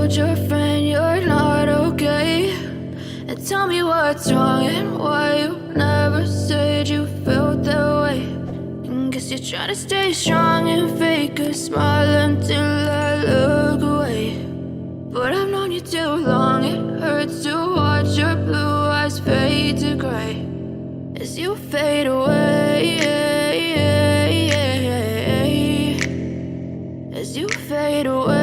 told your friend you're not okay? And tell me what's wrong and why you never said you felt that way. And guess you're trying to stay strong and fake a smile until I look away. But I've known you too long, it hurts to watch your blue eyes fade to gray as you fade away, as you fade away.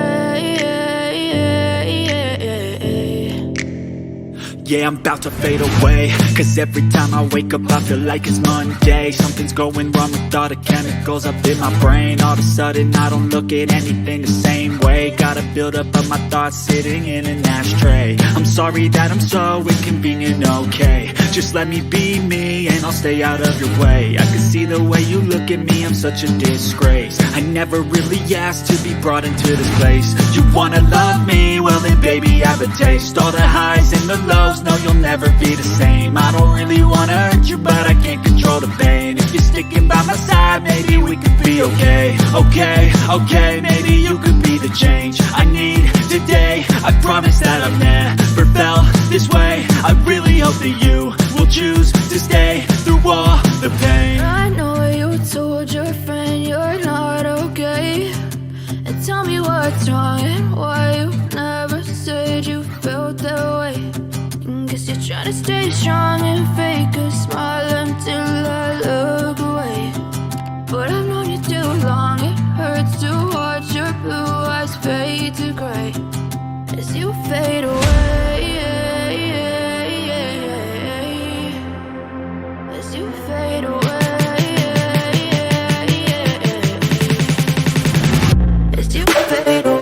Yeah, I'm about to fade away, cause every time I wake up I feel like it's Monday. Something's going wrong with all the chemicals up in my brain. All of a sudden I don't look at anything the same way. Gotta build up of my thoughts sitting in an ashtray. I'm sorry that I'm so inconvenient, okay? Just let me be me and I'll stay out of your way. I can see the way you look at me, I'm such a disgrace. I never really asked to be brought into this place. You wanna love me? Well then baby have a taste. All the highs and the lows, no, you'll never be the same. I don't really wanna hurt you, but I can't control the pain. If you're sticking by my side, maybe we could be okay. Okay, maybe you could be the change I need today. I promise that I've never felt this way. I really hope that you will choose to stay through all the pain. I know you told your friend you're not okay. And tell me what's wrong and why you never said you felt that way. Guess you're trying to stay strong and fake a smile until I look away. But I've known you too long, it hurts to watch your blue eyes fade to gray as you fade away, as you fade away, as you fade away.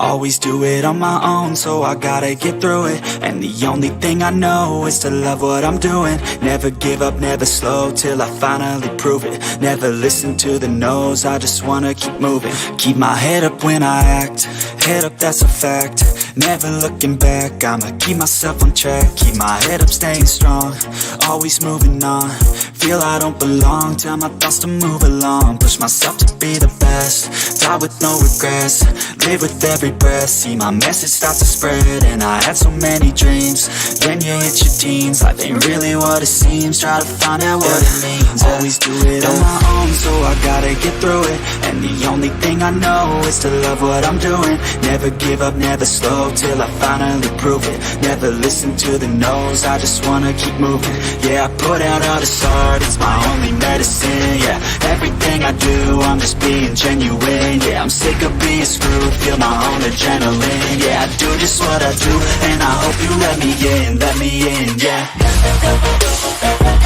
Always do it on my own, so I gotta get through it. And the only thing I know is to love what I'm doing. Never give up, never slow, till I finally prove it. Never listen to the no's, I just wanna keep moving. Keep my head up when I act, head up, that's a fact. Never looking back, I'ma keep myself on track. Keep my head up, staying strong, always moving on. feel I don't belong, tell my thoughts to move along, push myself to be the best, die with no regrets, live with every breath, see my message start to spread, and I had so many dreams, then you hit your teens, life ain't really what it seems, try to find out what it means, always do it on my own, so I gotta get through it, and the only thing I know is to love what I'm doing, never give up, never slow, till I finally prove it, never listen to the no's, I just wanna keep moving, yeah, I put out all this art, it's my only medicine, yeah, everything I do, I'm just being genuine, yeah, I'm sick of being screwed, feel my own adrenaline, yeah, I do just what I do, and I hope you let me in, yeah.